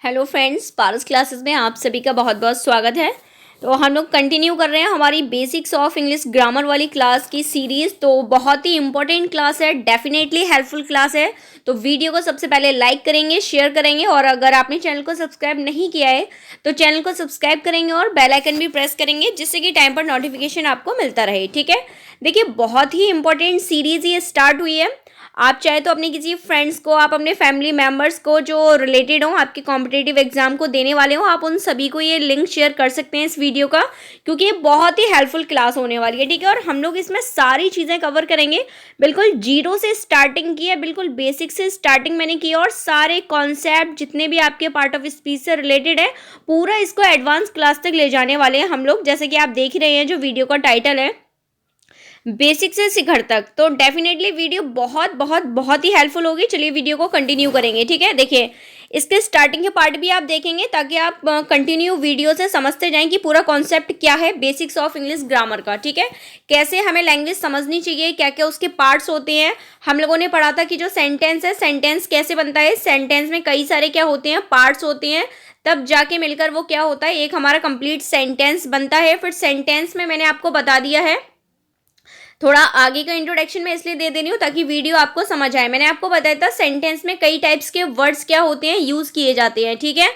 Hello friends, पारस classes में आप सभी का बहुत बहुत स्वागत है। तो हम लोग कंटिन्यू कर रहे हैं हमारी बेसिक्स ऑफ इंग्लिश ग्रामर वाली क्लास की सीरीज़। तो बहुत ही इंपॉर्टेंट क्लास है, डेफिनेटली हेल्पफुल क्लास है। तो वीडियो को सबसे पहले लाइक करेंगे, शेयर करेंगे, और अगर आपने चैनल को सब्सक्राइब नहीं किया है तो चैनल को सब्सक्राइब करेंगे और बेल आइकन भी प्रेस करेंगे, जिससे कि टाइम पर नोटिफिकेशन आपको मिलता रहे। ठीक है, देखिए बहुत ही इंपॉर्टेंट सीरीज़ ये स्टार्ट हुई है। आप चाहे तो अपने किसी फ्रेंड्स को, आप अपने फैमिली मेम्बर्स को जो रिलेटेड हो, आपके कॉम्पिटिटिव एग्जाम को देने वाले हो, आप उन सभी को ये लिंक शेयर कर सकते हैं इस वीडियो का, क्योंकि ये बहुत ही हेल्पफुल क्लास होने वाली है। ठीक है, और हम लोग इसमें सारी चीज़ें कवर करेंगे। बिल्कुल जीरो से स्टार्टिंग की है, बिल्कुल बेसिक से स्टार्टिंग मैंने की है, और सारे कॉन्सेप्ट जितने भी आपके पार्ट ऑफ स्पीच से रिलेटेड है, पूरा इसको एडवांस क्लास तक ले जाने वाले हैं हम लोग। जैसे कि आप देख रहे हैं जो वीडियो का टाइटल है, बेसिक से शिखर तक। तो डेफिनेटली वीडियो बहुत बहुत बहुत ही हेल्पफुल होगी। चलिए वीडियो को कंटिन्यू करेंगे। ठीक है, देखिए इसके स्टार्टिंग के पार्ट भी आप देखेंगे, ताकि आप कंटिन्यू वीडियो से समझते जाएं कि पूरा कॉन्सेप्ट क्या है बेसिक्स ऑफ इंग्लिश ग्रामर का। ठीक है, कैसे हमें लैंग्वेज समझनी चाहिए, क्या क्या उसके पार्ट्स होते हैं। हम लोगों ने पढ़ा था कि जो सेंटेंस है, सेंटेंस कैसे बनता है, सेंटेंस में कई सारे क्या होते हैं, पार्ट्स होते हैं, तब जाके मिलकर वो क्या होता है, एक हमारा कंप्लीट सेंटेंस बनता है। फिर सेंटेंस में मैंने आपको बता दिया है, थोड़ा आगे का इंट्रोडक्शन मैं इसलिए दे दे रही हूँ ताकि वीडियो आपको समझ आए। मैंने आपको बताया था सेंटेंस में कई टाइप्स के वर्ड्स क्या होते हैं, यूज किए जाते हैं। ठीक है,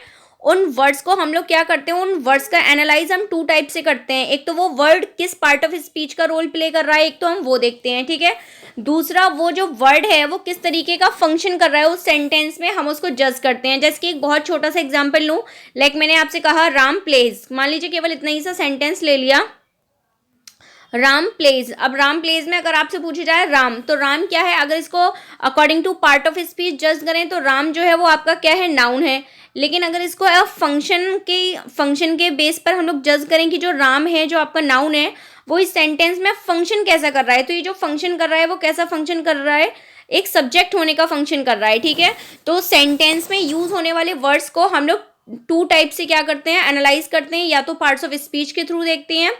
उन वर्ड्स को हम लोग क्या करते हैं, उन वर्ड्स का एनालाइज हम टू टाइप से करते हैं। एक तो वो वर्ड किस पार्ट ऑफ स्पीच का रोल प्ले कर रहा है, एक तो हम वो देखते हैं। ठीक है, दूसरा वो जो वर्ड है वो किस तरीके का फंक्शन कर रहा है उस सेंटेंस में, हम उसको जज करते हैं। जैसे कि एक बहुत छोटा सा एग्जाम्पल लूँ, लाइक मैंने आपसे कहा राम प्लेज, मान लीजिए केवल इतना ही सा सेंटेंस ले लिया, राम प्लेज। अब राम प्लेज में अगर आपसे पूछा जाए राम, तो राम क्या है, अगर इसको according to part of speech जज करें तो राम जो है वो आपका क्या है, नाउन है। लेकिन अगर इसको फंक्शन के बेस पर हम लोग जज करें कि जो राम है, जो आपका नाउन है, वो इस सेंटेंस में फंक्शन कैसा कर रहा है, तो ये जो फंक्शन कर रहा है वो कैसा फंक्शन कर रहा है, एक सब्जेक्ट होने का फंक्शन कर रहा है। ठीक है, तो सेंटेंस में यूज होने वाले वर्ड्स को हम लोग टू टाइप से क्या करते हैं, एनालाइज करते हैं। या तो पार्ट्स ऑफ स्पीच के थ्रू देखते हैं,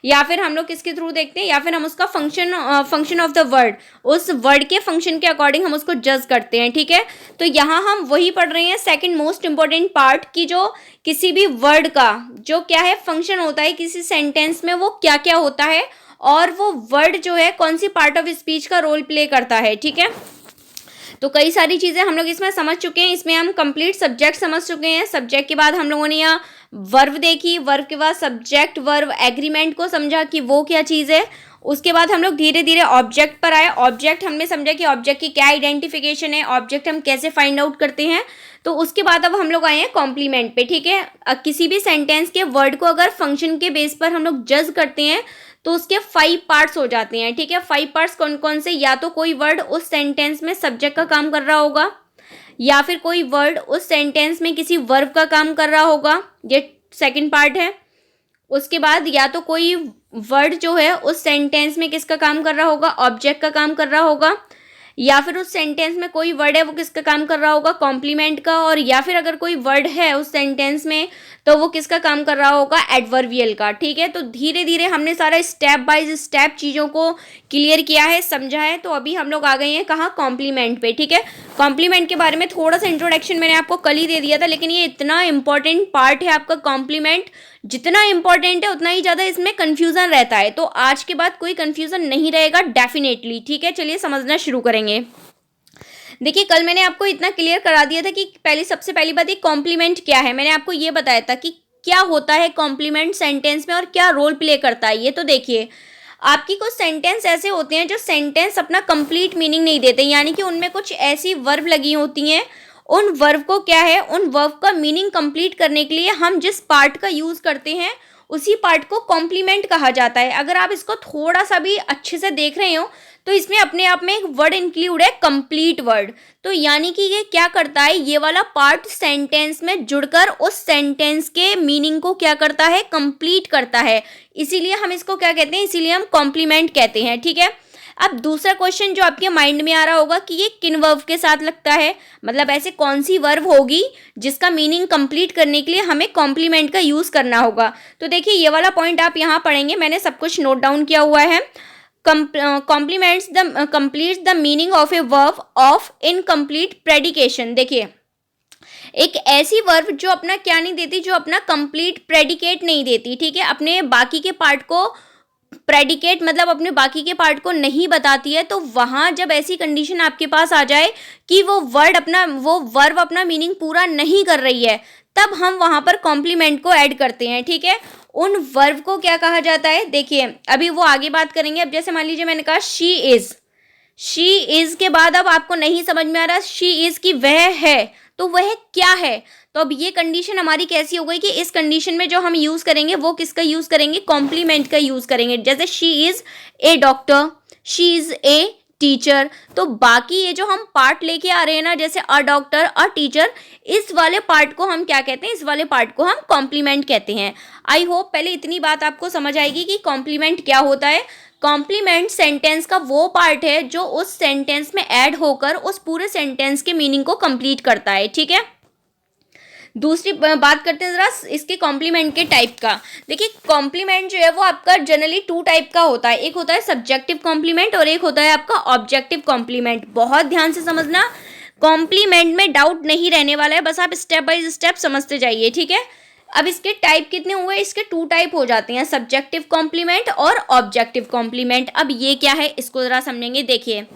या फिर हम लोग किसके थ्रू देखते हैं, या फिर हम उसका फंक्शन ऑफ द वर्ड, उस वर्ड के फंक्शन के अकॉर्डिंग हम उसको जज करते हैं। ठीक है, तो यहाँ हम वही पढ़ रहे हैं, सेकंड मोस्ट इंपॉर्टेंट पार्ट, की जो किसी भी वर्ड का जो क्या है फंक्शन होता है किसी सेंटेंस में, वो क्या क्या होता है, और वो वर्ड जो है कौन सी पार्ट ऑफ स्पीच का रोल प्ले करता है। ठीक है, तो कई सारी चीज़ें हम लोग इसमें समझ चुके हैं। इसमें हम कंप्लीट सब्जेक्ट समझ चुके हैं। सब्जेक्ट के बाद हम लोगों ने यहाँ वर्ब देखी, वर्ब के बाद सब्जेक्ट वर्ब एग्रीमेंट को समझा कि वो क्या चीज़ है। उसके बाद हम लोग धीरे धीरे ऑब्जेक्ट पर आए। ऑब्जेक्ट हमने समझा कि ऑब्जेक्ट की क्या आइडेंटिफिकेशन है, ऑब्जेक्ट हम कैसे फाइंड आउट करते हैं। तो उसके बाद अब हम लोग आए हैं कॉम्प्लीमेंट पे। ठीक है, किसी भी सेंटेंस के वर्ड को अगर फंक्शन के बेस पर हम लोग जज करते हैं तो उसके 5 पार्ट्स हो जाते हैं। ठीक है, 5 पार्ट्स कौन कौन से, या तो कोई वर्ड उस सेंटेंस में सब्जेक्ट का काम कर रहा होगा, या फिर कोई वर्ड उस सेंटेंस में किसी वर्ब का काम कर रहा होगा, ये सेकंड पार्ट है। उसके बाद या तो कोई वर्ड जो है उस सेंटेंस में किसका काम कर रहा होगा, ऑब्जेक्ट का काम कर रहा होगा, या फिर उस सेंटेंस में कोई वर्ड है वो किसका काम कर रहा होगा, कॉम्प्लीमेंट का, और या फिर अगर कोई वर्ड है उस सेंटेंस में तो वो किसका काम कर रहा होगा, एडवर्बियल का। ठीक है, तो धीरे धीरे हमने सारा स्टेप बाय स्टेप चीज़ों को क्लियर किया है, समझा है। तो अभी हम लोग आ गए हैं कहाँ, कॉम्प्लीमेंट पे। ठीक है, कॉम्प्लीमेंट के बारे में थोड़ा सा इंट्रोडक्शन मैंने आपको कल ही दे दिया था, लेकिन ये इतना इंपॉर्टेंट पार्ट है आपका कॉम्प्लीमेंट, जितना इंपॉर्टेंट है उतना ही ज़्यादा इसमें कन्फ्यूज़न रहता है। तो आज के बाद कोई कन्फ्यूज़न नहीं रहेगा डेफिनेटली। ठीक है, चलिए समझना शुरू करेंगे। देखिए कल मैंने आपको इतना क्लियर करा दिया था कि सबसे पहली बात, ये कॉम्प्लीमेंट क्या है। मैंने आपको ये बताया था कि क्या होता है कॉम्प्लीमेंट सेंटेंस में और क्या रोल प्ले करता है। ये तो देखिए, आपकी कुछ सेंटेंस ऐसे होते हैं जो सेंटेंस अपना कंप्लीट मीनिंग नहीं देते, यानी कि उनमें कुछ ऐसी वर्ब लगी होती हैं, उन वर्ब को क्या है, उन वर्ब का मीनिंग कंप्लीट करने के लिए हम जिस पार्ट का यूज़ करते हैं उसी पार्ट को कॉम्प्लीमेंट कहा जाता है। अगर आप इसको थोड़ा सा भी अच्छे से देख रहे हो तो इसमें अपने आप में एक वर्ड इंक्लूड है, कंप्लीट वर्ड। तो यानी कि ये क्या करता है, ये वाला पार्ट सेंटेंस में जुड़कर उस सेंटेंस के मीनिंग को क्या करता है, कंप्लीट करता है। इसीलिए हम इसको क्या कहते हैं, इसीलिए हम कॉम्प्लीमेंट कहते हैं। ठीक है, अब दूसरा क्वेश्चन जो आपके माइंड में आ रहा होगा कि ये किन वर्ब के साथ लगता है, मतलब ऐसे कौन सी वर्ब होगी जिसका मीनिंग कंप्लीट करने के लिए हमें कॉम्प्लीमेंट का यूज़ करना होगा। तो देखिए ये वाला पॉइंट आप यहाँ पढ़ेंगे, मैंने सब कुछ नोट डाउन किया हुआ है। completes the meaning of a verb of incomplete predication। देखिए एक ऐसी वर्ब जो अपना क्या नहीं देती, जो अपना कंप्लीट प्रेडिकेट नहीं देती, ठीक है, अपने बाकी के पार्ट को प्रेडिकेट मतलब अपने बाकी के पार्ट को नहीं बताती है, तो वहां जब ऐसी कंडीशन आपके पास आ जाए कि वो वर्ब अपना मीनिंग पूरा नहीं कर रही है, तब हम वहां पर कॉम्प्लीमेंट को ऐड करते हैं, ठीक है। उन वर्ब को क्या कहा जाता है, देखिए अभी वो आगे बात करेंगे। अब जैसे मान लीजिए मैंने कहा शी इज के बाद अब आपको नहीं समझ में आ रहा शी इज की वह है, तो वह क्या है, तो अब ये कंडीशन हमारी कैसी हो गई कि इस कंडीशन में जो हम यूज करेंगे वो किसका यूज करेंगे, कॉम्प्लीमेंट का यूज करेंगे। जैसे she is a doctor, she is a teacher, तो बाकी ये जो हम पार्ट लेके आ रहे हैं ना, जैसे अ डॉक्टर अ टीचर, इस वाले पार्ट को हम क्या कहते हैं, इस वाले पार्ट को हम कॉम्प्लीमेंट कहते हैं। आई होप पहले इतनी बात आपको समझ आएगी कि कॉम्प्लीमेंट क्या होता है। कॉम्प्लीमेंट सेंटेंस का वो पार्ट है जो उस सेंटेंस में ऐड होकर उस पूरे सेंटेंस के मीनिंग को कंप्लीट करता है, ठीक है। दूसरी बात करते हैं जरा इसके कॉम्प्लीमेंट के टाइप का। देखिए कॉम्प्लीमेंट जो है वो आपका जनरली 2 टाइप का होता है, एक होता है सब्जेक्टिव कॉम्प्लीमेंट और एक होता है आपका ऑब्जेक्टिव कॉम्प्लीमेंट। बहुत ध्यान से समझना, कॉम्प्लीमेंट में डाउट नहीं रहने वाला है, बस आप स्टेप बाय स्टेप समझते जाइए, ठीक है। अब इसके टाइप कितने हुए, इसके 2 टाइप हो जाते हैं, सब्जेक्टिव कॉम्प्लीमेंट और ऑब्जेक्टिव कॉम्प्लीमेंट। अब ये क्या है इसको जरा समझेंगे। देखिए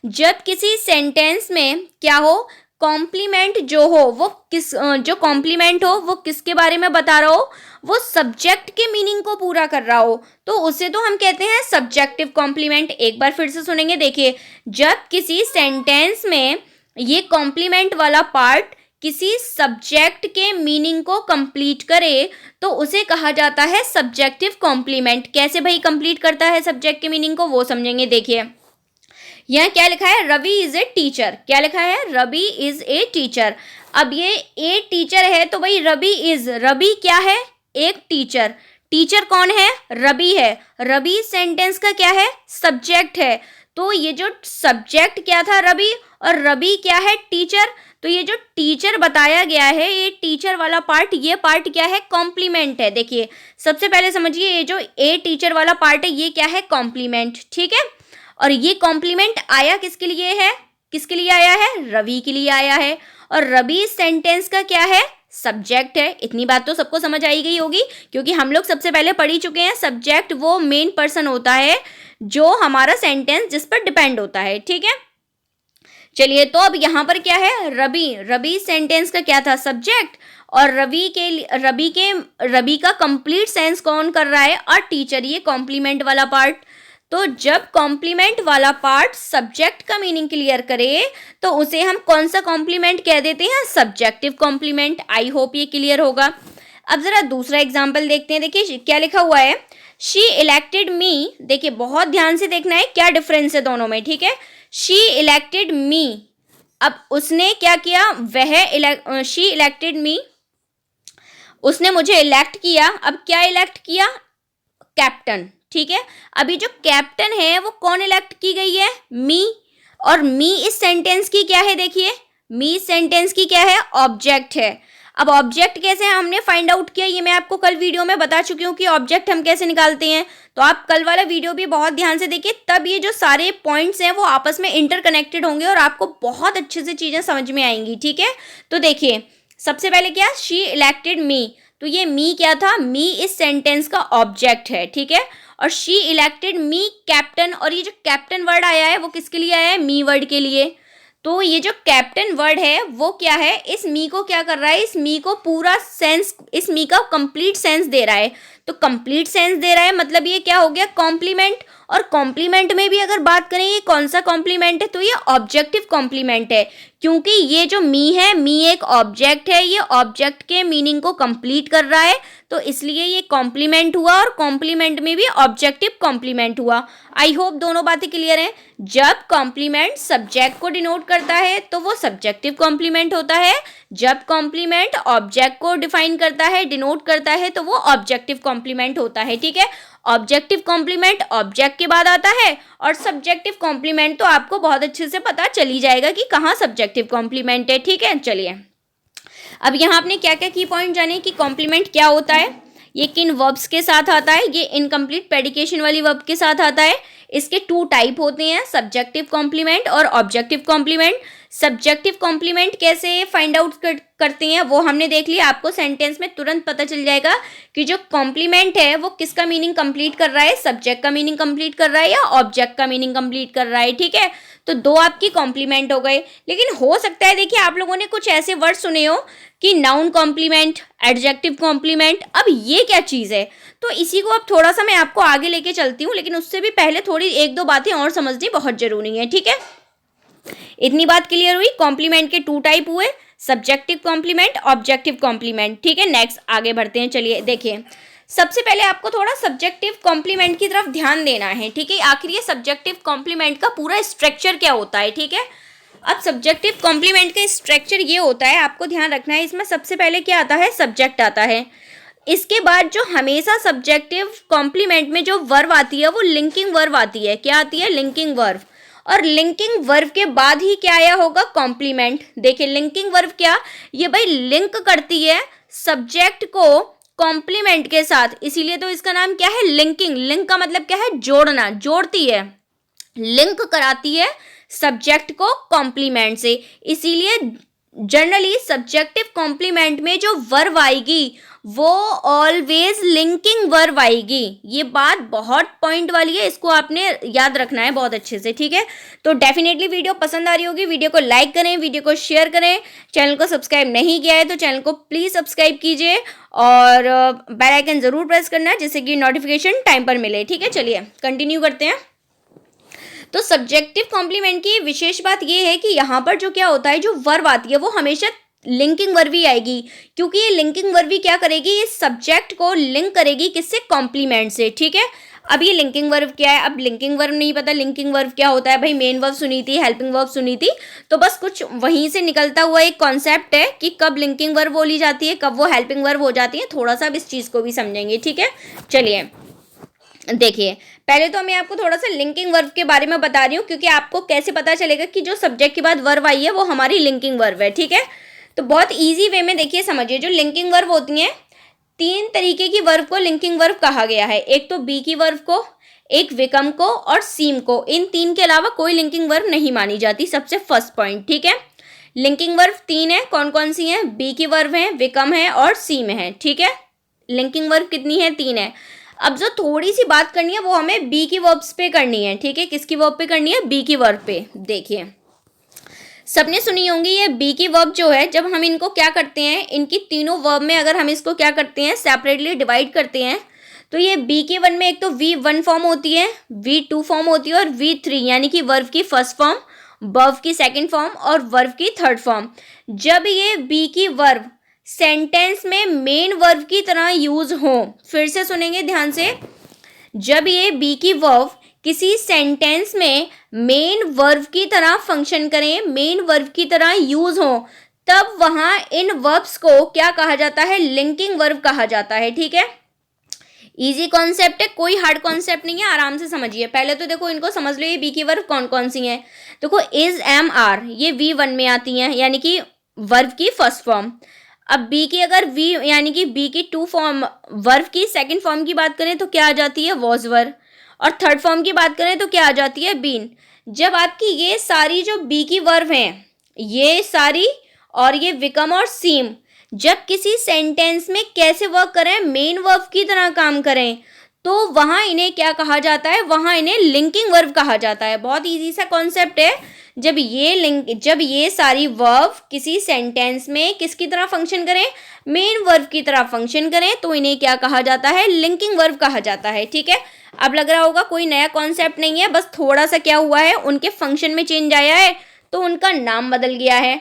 जब किसी सेंटेंस में क्या हो, कॉम्प्लीमेंट जो हो वो जो कॉम्प्लीमेंट हो वो किसके बारे में बता रहा हो, वो सब्जेक्ट के मीनिंग को पूरा कर रहा हो, तो उसे तो हम कहते हैं सब्जेक्टिव कॉम्प्लीमेंट। एक बार फिर से सुनेंगे। देखिए जब किसी सेंटेंस में ये कॉम्प्लीमेंट वाला पार्ट किसी सब्जेक्ट के मीनिंग को कंप्लीट करे तो उसे कहा जाता है सब्जेक्टिव कॉम्प्लीमेंट। कैसे भाई कंप्लीट करता है सब्जेक्ट के मीनिंग को, वो समझेंगे। देखिए यहाँ क्या लिखा है, रवि इज ए टीचर। क्या लिखा है, रवि इज ए टीचर। अब ये ए टीचर है तो भाई रवि क्या है, एक टीचर। टीचर कौन है, रवि है। रवि सेंटेंस का क्या है, सब्जेक्ट है। तो ये जो सब्जेक्ट क्या था, रवि, और रवि क्या है, टीचर। तो ये जो टीचर बताया गया है, ये टीचर वाला पार्ट, ये पार्ट क्या है, कॉम्प्लीमेंट है। देखिए सबसे पहले समझिए, ये जो ए टीचर वाला पार्ट है ये क्या है, कॉम्प्लीमेंट, ठीक है। और ये कॉम्प्लीमेंट आया किसके लिए है, किसके लिए आया है, रवि के लिए आया है। और रवि सेंटेंस का क्या है, सब्जेक्ट है। इतनी बात तो सबको समझ आई गई होगी, क्योंकि हम लोग सबसे पहले पढ़ ही चुके हैं, सब्जेक्ट वो मेन पर्सन होता है जो हमारा सेंटेंस जिस पर डिपेंड होता है, ठीक है। चलिए तो अब यहाँ पर क्या है, रवि सेंटेंस का क्या था, सब्जेक्ट। और रवि का कंप्लीट सेंस कौन कर रहा है, अ टीचर, ये कॉम्प्लीमेंट वाला पार्ट। तो जब कॉम्प्लीमेंट वाला पार्ट सब्जेक्ट का मीनिंग क्लियर करे तो उसे हम कौन सा कॉम्प्लीमेंट कह देते हैं, सब्जेक्टिव कॉम्प्लीमेंट। आई होप ये क्लियर होगा। अब जरा दूसरा एग्जांपल देखते हैं। देखिए क्या लिखा हुआ है, शी इलेक्टेड मी। देखिए बहुत ध्यान से देखना है क्या डिफरेंस है दोनों में, ठीक है। शी इलेक्टेड मी, अब उसने क्या किया, शी इलेक्टेड मी, उसने मुझे इलेक्ट किया। अब क्या इलेक्ट किया, कैप्टन, ठीक है। अभी जो कैप्टन है वो कौन इलेक्ट की गई है, मी। और मी इस सेंटेंस की क्या है, देखिए मी सेंटेंस की क्या है, ऑब्जेक्ट है। अब ऑब्जेक्ट कैसे हमने फाइंड आउट किया, ये मैं आपको कल वीडियो में बता चुकी हूँ कि ऑब्जेक्ट हम कैसे निकालते हैं। तो आप कल वाला वीडियो भी बहुत ध्यान से देखिए, तब ये जो सारे पॉइंट्स हैं वो आपस में इंटरकनेक्टेड होंगे और आपको बहुत अच्छे से चीज़ें समझ में आएंगी, ठीक है। तो देखिए सबसे पहले क्या, शी इलेक्टेड मी, तो ये मी क्या था, मी इस सेंटेंस का ऑब्जेक्ट है, ठीक है। और शी इलेक्टेड मी कैप्टन, और ये जो कैप्टन वर्ड आया है वो किसके लिए आया है, मी वर्ड के लिए। तो ये जो कैप्टन वर्ड है वो क्या है, इस मी को क्या कर रहा है, इस मी को पूरा सेंस, इस मी का कंप्लीट सेंस दे रहा है। तो कंप्लीट सेंस दे रहा है मतलब ये क्या हो गया, कॉम्प्लीमेंट। और कॉम्प्लीमेंट में भी अगर बात करें ये कौन सा कॉम्प्लीमेंट है, तो ये ऑब्जेक्टिव कॉम्प्लीमेंट है, क्योंकि ये जो मी है, मी एक ऑब्जेक्ट है, ये ऑब्जेक्ट के मीनिंग को कंप्लीट कर रहा है, तो इसलिए ये कॉम्प्लीमेंट हुआ। और कॉम्प्लीमेंट में भी ऑब्जेक्टिव कॉम्प्लीमेंट हुआ। आई होप दोनों बातें क्लियर हैं। जब कॉम्प्लीमेंट सब्जेक्ट को डिनोट करता है तो वो सब्जेक्टिव कॉम्प्लीमेंट होता है, जब कॉम्प्लीमेंट ऑब्जेक्ट को डिफाइन करता है, डिनोट करता है, तो वो ऑब्जेक्टिव कॉम्प्लीमेंट होता है, ठीक है। ऑब्जेक्टिव कॉम्प्लीमेंट ऑब्जेक्ट के बाद आता है, और सब्जेक्टिव कॉम्प्लीमेंट तो आपको बहुत अच्छे से पता चल ही जाएगा कि कहाँ सब्जेक्टिव कॉम्प्लीमेंट है, ठीक है। चलिए अब यहाँ आपने क्या क्या की पॉइंट जाने कि कॉम्प्लीमेंट क्या होता है, ये किन वर्ब्स के साथ आता है, ये इनकम्प्लीट प्रेडिकेशन वाली वर्ब के साथ आता है। इसके 2 टाइप होते हैं, सब्जेक्टिव कॉम्प्लीमेंट और ऑब्जेक्टिव कॉम्प्लीमेंट। सब्जेक्टिव कॉम्प्लीमेंट कैसे फाइंड आउट करते हैं वो हमने देख लिया। आपको सेंटेंस में तुरंत पता चल जाएगा कि जो कॉम्प्लीमेंट है वो किसका मीनिंग कंप्लीट कर रहा है, सब्जेक्ट का मीनिंग कंप्लीट कर रहा है या ऑब्जेक्ट का मीनिंग कंप्लीट कर रहा है। ठीक है, तो दो आपकी कॉम्प्लीमेंट हो गए। लेकिन हो सकता है देखिए आप लोगों ने कुछ ऐसे वर्ड सुने हो कि नाउन कॉम्प्लीमेंट, एडजेक्टिव कॉम्प्लीमेंट, अब ये क्या चीज़ है? तो इसी को अब थोड़ा सा मैं आपको आगे लेके चलती हूँ, लेकिन उससे भी पहले थोड़ी एक दो बातें और समझनी बहुत जरूरी है। ठीक है, इतनी बात क्लियर हुई। कॉम्प्लीमेंट के टू टाइप हुए, सब्जेक्टिव कॉम्प्लीमेंट, ऑब्जेक्टिव कॉम्प्लीमेंट। ठीक है, नेक्स्ट आगे बढ़ते हैं। चलिए देखिए, सबसे पहले आपको थोड़ा सब्जेक्टिव कॉम्प्लीमेंट की तरफ ध्यान देना है। ठीक है, आखिर ये सब्जेक्टिव कॉम्प्लीमेंट का पूरा स्ट्रक्चर क्या होता है। ठीक है, अब सब्जेक्टिव कॉम्प्लीमेंट का स्ट्रक्चर ये होता है, आपको ध्यान रखना है। इसमें सबसे पहले क्या आता है, सब्जेक्ट आता है। इसके बाद जो हमेशा सब्जेक्टिव कॉम्प्लीमेंट में जो वर्ब आती है वो लिंकिंग वर्ब आती है। क्या आती है, लिंकिंग वर्ब। और लिंकिंग वर्ब के बाद ही क्या आया होगा, कॉम्प्लीमेंट। देखिए लिंकिंग वर्ब क्या, ये भाई लिंक करती है सब्जेक्ट को कॉम्प्लीमेंट के साथ, इसीलिए तो इसका नाम क्या है, लिंकिंग। लिंक का मतलब क्या है, जोड़ना, जोड़ती है, लिंक कराती है सब्जेक्ट को कॉम्प्लीमेंट से। इसीलिए जनरली सब्जेक्टिव कॉम्प्लीमेंट में जो वर्ब आएगी वो ऑलवेज लिंकिंग वर्ब आएगी। ये बात बहुत पॉइंट वाली है, इसको आपने याद रखना है बहुत अच्छे से। ठीक है, तो डेफिनेटली वीडियो पसंद आ रही होगी, वीडियो को लाइक करें, वीडियो को शेयर करें। चैनल को सब्सक्राइब नहीं किया है तो चैनल को प्लीज़ सब्सक्राइब कीजिए और बेल आइकन ज़रूर प्रेस करना है जिससे कि नोटिफिकेशन टाइम पर मिले। ठीक है, चलिए कंटिन्यू करते हैं। तो सब्जेक्टिव कॉम्प्लीमेंट की विशेष बात यह है कि यहाँ पर जो क्या होता है, जो वर्ब आती है वो हमेशा लिंकिंग वर्ब ही आएगी, क्योंकि ये लिंकिंग वर्ब ही क्या करेगी, ये सब्जेक्ट को लिंक करेगी किससे, कॉम्प्लीमेंट से। ठीक है, अब ये लिंकिंग वर्ब क्या है, अब लिंकिंग वर्ब नहीं पता लिंकिंग वर्ब क्या होता है। भाई मेन वर्ब सुनी थी, हेल्पिंग वर्ब सुनी थी, तो बस कुछ वहीं से निकलता हुआ एक कॉन्सेप्ट है कि कब लिंकिंग वर्ब बोली जाती है, कब वो हेल्पिंग वर्ब हो जाती है। थोड़ा सा अब इस चीज़ को भी समझेंगे। ठीक है, चलिए देखिए, पहले तो मैं आपको थोड़ा सा लिंकिंग वर्ब के बारे में बता रही हूँ, क्योंकि आपको कैसे पता चलेगा कि जो सब्जेक्ट के बाद वर्ब आई है वो हमारी लिंकिंग वर्ब है। ठीक है, तो बहुत इजी वे में देखिए समझिए, जो लिंकिंग वर्ब होती हैं, तीन तरीके की वर्ब को लिंकिंग वर्ब कहा गया है। एक तो बी की वर्ब को, एक विकम को और सीम को। इन तीन के अलावा कोई लिंकिंग वर्ब नहीं मानी जाती, सबसे फर्स्ट पॉइंट। ठीक है, लिंकिंग वर्ब तीन है, कौन कौन सी हैं, बी की वर्ब है, विकम है और सीम है। ठीक है, लिंकिंग वर्ब कितनी है, तीन है। अब जो थोड़ी सी बात करनी है वो हमें बी की वर्ब्स पे करनी है। ठीक है, किसकी वर्ब पे करनी है, बी की वर्ब पे। देखिए सबने सुनी होंगी ये बी की वर्ब जो है, जब हम इनको क्या करते हैं, इनकी तीनों वर्ब में अगर हम इसको क्या करते हैं, सेपरेटली डिवाइड करते हैं, तो ये बी के वन में एक तो V1 फॉर्म होती है, V2 फॉर्म होती है और V3 यानी कि वर्ब की फर्स्ट फॉर्म, वर्ब की सेकंड फॉर्म और वर्ब की थर्ड फॉर्म। जब ये बी की वर्ब सेंटेंस में मेन वर्ब की तरह यूज हो, फिर से सुनेंगे ध्यान से, जब ये बी की वर्ब किसी सेंटेंस में मेन वर्ब की तरह फंक्शन करें, मेन वर्ब की तरह यूज हो, तब वहां इन वर्ब्स को क्या कहा जाता है, लिंकिंग वर्ब कहा जाता है। ठीक है, इजी कॉन्सेप्ट है, कोई हार्ड कॉन्सेप्ट नहीं है, आराम से समझिए। पहले तो देखो इनको समझ लो, ये बी की वर्ब कौन कौन सी हैं। देखो इज, एम, आर, ये V1 में आती हैं, यानी कि वर्ब की फर्स्ट फॉर्म। अब बी की अगर वी यानी कि बी की टू फॉर्म, वर्ब की सेकंड फॉर्म की बात करें तो क्या आ जाती है, वॉज वर्ब, और थर्ड फॉर्म की बात करें तो क्या आ जाती है, बीन। जब आपकी ये सारी जो बी की वर्ब हैं, ये सारी और ये विकम और सीम, जब किसी सेंटेंस में कैसे वर्क करें, मेन वर्ब की तरह काम करें, तो वहाँ इन्हें क्या कहा जाता है, वहाँ इन्हें लिंकिंग वर्ब कहा जाता है। बहुत इजी सा कॉन्सेप्ट है। जब ये सारी वर्ब किसी सेंटेंस में किसकी तरह फंक्शन करें, मेन वर्ब की तरह फंक्शन करें, तो इन्हें क्या कहा जाता है, लिंकिंग वर्ब कहा जाता है। ठीक है, अब लग रहा होगा कोई नया कॉन्सेप्ट नहीं है, बस थोड़ा सा क्या हुआ है, उनके फंक्शन में चेंज आया है तो उनका नाम बदल गया है।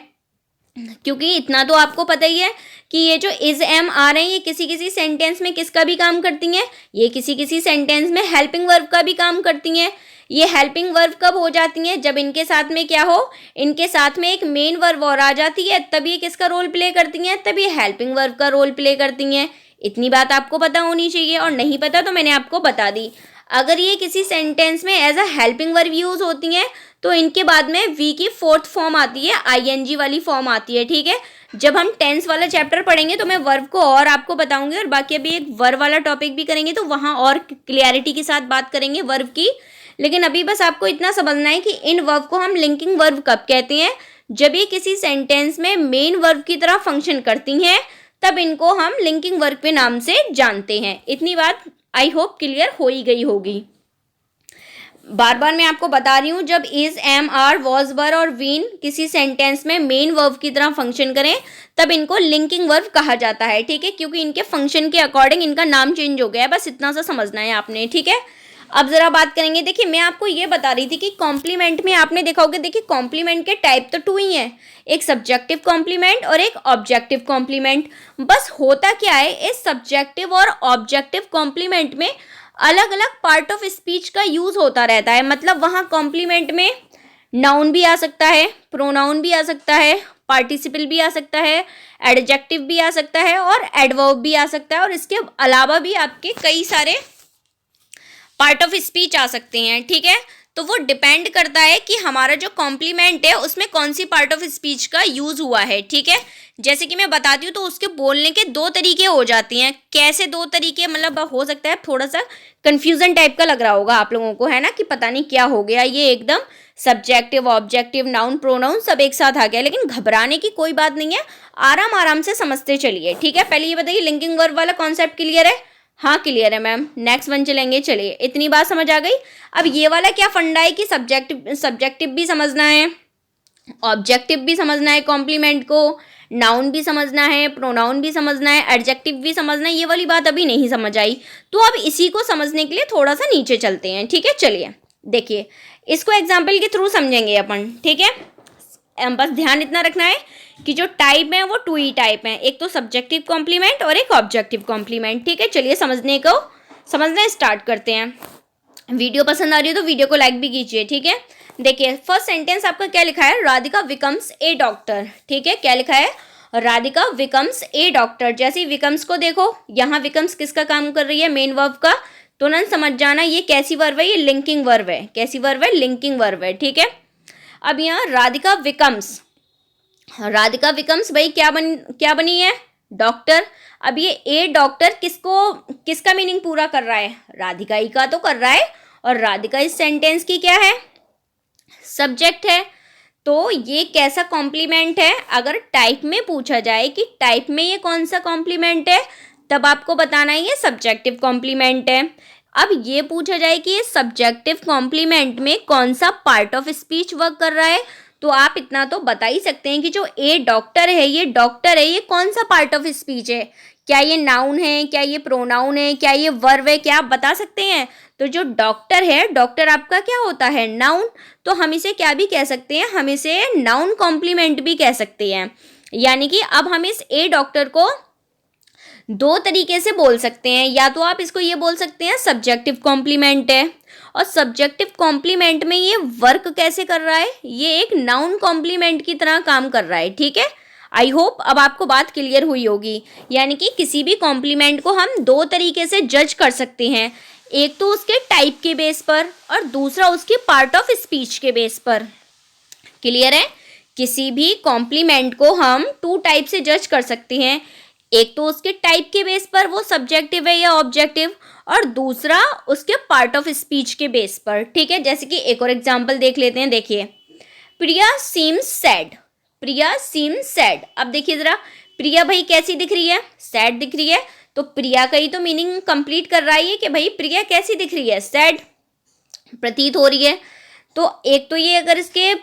क्योंकि इतना तो आपको पता ही है कि ये जो इज, एम, आर हैं, ये किसी किसी सेंटेंस में किसका भी काम करती हैं, ये किसी किसी सेंटेंस में हेल्पिंग वर्ब का भी काम करती हैं। ये हेल्पिंग वर्ब कब हो जाती हैं, जब इनके साथ में क्या हो, इनके साथ में एक मेन वर्ब और आ जाती है, तब ये किसका रोल प्ले करती हैं, तब ये हेल्पिंग वर्ब का रोल प्ले करती हैं। इतनी बात आपको पता होनी चाहिए, और नहीं पता तो मैंने आपको बता दी। अगर ये किसी सेंटेंस में as a helping verb use होती हैं तो इनके बाद में वी की फोर्थ फॉर्म आती है, ING वाली फॉर्म आती है। ठीक है, जब हम टेंस वाला चैप्टर पढ़ेंगे तो मैं वर्ब को और आपको बताऊंगी, और बाकी अभी एक वर्ब वाला टॉपिक भी करेंगे तो वहाँ और क्लियरिटी के साथ बात करेंगे वर्ब की। लेकिन अभी बस आपको इतना समझना है कि इन वर्ब को हम लिंकिंग वर्ब कब कहते हैं, जब ये किसी सेंटेंस में मेन वर्ब की तरह फंक्शन करती हैं तब इनको हम लिंकिंग वर्ब के नाम से जानते हैं। इतनी बात आई होप क्लियर हो ही गई होगी। बार बार मैं आपको बता रही हूँ, जब इज, एम, आर, वॉज, वर और वीन किसी सेंटेंस में मेन वर्ब की तरह फंक्शन करें तब इनको लिंकिंग वर्ब कहा जाता है। ठीक है, क्योंकि इनके फंक्शन के अकॉर्डिंग इनका नाम चेंज हो गया है, बस इतना सा समझना है आपने। ठीक है, अब जरा बात करेंगे। देखिए मैं आपको ये बता रही थी कि कॉम्प्लीमेंट में आपने देखा होगा, देखिए कॉम्प्लीमेंट के टाइप तो 2 ही हैं, एक सब्जेक्टिव कॉम्प्लीमेंट और एक ऑब्जेक्टिव कॉम्प्लीमेंट। बस होता क्या है, इस सब्जेक्टिव और ऑब्जेक्टिव कॉम्प्लीमेंट में अलग अलग पार्ट ऑफ स्पीच का यूज होता रहता है। मतलब वहाँ कॉम्प्लीमेंट में नाउन भी आ सकता है, प्रोनाउन भी आ सकता है, पार्टिसिपल भी आ सकता है, एडजेक्टिव भी आ सकता है और एडवर्ब भी आ सकता है, और इसके अलावा भी आपके कई सारे पार्ट ऑफ स्पीच आ सकते हैं। ठीक है, तो वो डिपेंड करता है कि हमारा जो कॉम्प्लीमेंट है उसमें कौन सी पार्ट ऑफ स्पीच का यूज हुआ है। ठीक है, जैसे कि मैं बताती हूँ तो उसके बोलने के 2 तरीके हो जाती हैं। कैसे 2 तरीके, मतलब हो सकता है थोड़ा सा कंफ्यूजन टाइप का लग रहा होगा आप लोगों को, है ना, कि पता नहीं क्या हो गया, ये एकदम सब्जेक्टिव, ऑब्जेक्टिव, नाउन, प्रोनाउन सब एक साथ आ गया। लेकिन घबराने की कोई बात नहीं है, आराम आराम से समझते चलिए। ठीक है, पहले ये बताइए लिंकिंग वर्ब वाला कॉन्सेप्ट क्लियर है? हाँ क्लियर है मैम, नेक्स्ट वन चलेंगे। चलिए इतनी बात समझ आ गई। अब ये वाला क्या फंडा है कि सब्जेक्टिव भी समझना है, ऑब्जेक्टिव भी समझना है, कॉम्प्लीमेंट को नाउन भी समझना है, प्रोनाउन भी समझना है, एडजेक्टिव भी समझना है। ये वाली बात अभी नहीं समझ आई, तो अब इसी को समझने के लिए थोड़ा सा नीचे चलते हैं। ठीक है, चलिए देखिए इसको एग्जाम्पल के थ्रू समझेंगे अपन। ठीक है, बस ध्यान इतना रखना है कि जो टाइप है वो 2 ही टाइप हैं, एक तो सब्जेक्टिव कॉम्प्लीमेंट और एक ऑब्जेक्टिव कॉम्प्लीमेंट। ठीक है, चलिए समझना स्टार्ट करते हैं। वीडियो पसंद आ रही है तो वीडियो को लाइक भी कीजिए। ठीक है, देखिए फर्स्ट सेंटेंस आपका क्या लिखा है, राधिका बिकम्स ए डॉक्टर। ठीक है, क्या लिखा है, राधिका बिकम्स ए डॉक्टर। जैसे विकम्स को देखो, यहाँ विकम्स किसका काम कर रही है, मेन वर्ब का, तो न समझ जाना ये कैसी वर्ब है, ये लिंकिंग वर्ब है। कैसी वर्ब है, लिंकिंग वर्ब है। ठीक है, अब यहाँ राधिका विकम्स भाई क्या बनी है, डॉक्टर। अब ये ए डॉक्टर किसका मीनिंग पूरा कर रहा है, राधिका ही का तो कर रहा है, और राधिका इस सेंटेंस की क्या है, सब्जेक्ट है। तो ये कैसा कॉम्प्लीमेंट है, अगर टाइप में पूछा जाए कि टाइप में ये कौन सा कॉम्प्लीमेंट है, तब आपको बताना है ये सब्जेक्टिव कॉम्प्लीमेंट है। अब ये पूछा जाए कि ये सब्जेक्टिव कॉम्प्लीमेंट में कौन सा पार्ट ऑफ स्पीच वर्क कर रहा है, तो आप इतना तो बता ही सकते हैं कि जो ए डॉक्टर है, ये कौन सा पार्ट ऑफ स्पीच है। क्या ये नाउन है, क्या ये प्रोनाउन है, क्या ये वर्ब है, क्या आप बता सकते हैं? तो जो डॉक्टर है, डॉक्टर आपका क्या होता है, नाउन। तो हम इसे क्या भी कह सकते हैं, हम इसे नाउन कॉम्प्लीमेंट भी कह सकते हैं। यानी कि अब हम इस ए डॉक्टर को 2 तरीके से बोल सकते हैं, या तो आप इसको ये बोल सकते हैं सब्जेक्टिव कॉम्प्लीमेंट है, और सब्जेक्टिव कॉम्प्लीमेंट में ये वर्क कैसे कर रहा है, ये एक नाउन कॉम्प्लीमेंट की तरह काम कर रहा है। ठीक है, आई होप अब आपको बात क्लियर हुई होगी। यानी कि किसी भी कॉम्प्लीमेंट को हम 2 तरीके से जज कर सकते हैं, एक तो उसके टाइप के बेस पर और दूसरा उसके पार्ट ऑफ स्पीच के बेस पर। क्लियर है, किसी भी कॉम्प्लीमेंट को हम 2 टाइप से जज कर सकते हैं, एक तो उसके टाइप के बेस पर वो सब्जेक्टिव है या ऑब्जेक्टिव, और दूसरा उसके पार्ट ऑफ स्पीच के बेस पर। ठीक है, जैसे कि एक और एग्जांपल देख लेते हैं। देखिए प्रिया सीम्स सैड। अब देखिए जरा, प्रिया भाई कैसी दिख रही है, सैड दिख रही है। तो प्रिया का ही तो मीनिंग कंप्लीट कर रहा है कि भाई प्रिया कैसी दिख रही है, सैड प्रतीत हो रही है। तो एक तो ये अगर इसके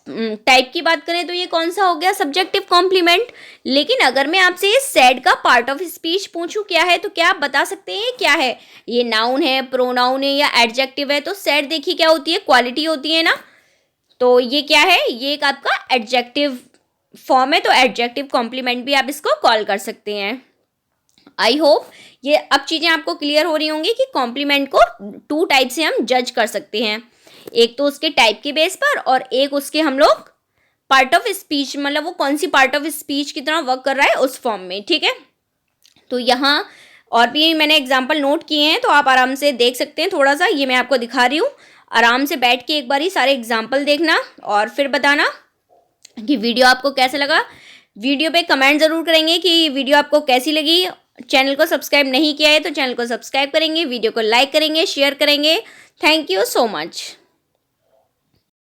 टाइप की बात करें तो ये कौन सा हो गया, सब्जेक्टिव कॉम्प्लीमेंट। लेकिन अगर मैं आपसे ये सैड का पार्ट ऑफ स्पीच पूछूं क्या है, तो क्या आप बता सकते हैं क्या है, ये नाउन है, प्रोनाउन है या एडजेक्टिव है? तो सैड देखिए क्या होती है, क्वालिटी होती है ना। तो ये क्या है, ये एक आपका एडजेक्टिव फॉर्म है, तो एडजेक्टिव कॉम्प्लीमेंट भी आप इसको कॉल कर सकते हैं। आई होप ये अब चीज़ें आपको क्लियर हो रही होंगी कि कॉम्प्लीमेंट को 2 टाइप से हम जज कर सकते हैं, एक तो उसके टाइप के बेस पर और एक उसके हम लोग पार्ट ऑफ स्पीच, मतलब वो कौन सी पार्ट ऑफ स्पीच की तरह वर्क कर रहा है उस फॉर्म में। ठीक है, तो यहाँ और भी मैंने एग्जाम्पल नोट किए हैं, तो आप आराम से देख सकते हैं। थोड़ा सा ये मैं आपको दिखा रही हूँ, आराम से बैठ के एक बार ही सारे एग्जाम्पल देखना और फिर बताना कि वीडियो आपको कैसा लगा। वीडियो पे कमेंट ज़रूर करेंगे कि वीडियो आपको कैसी लगी। चैनल को सब्सक्राइब नहीं किया है तो चैनल को सब्सक्राइब करेंगे, वीडियो को लाइक करेंगे, शेयर करेंगे। Thank you so much.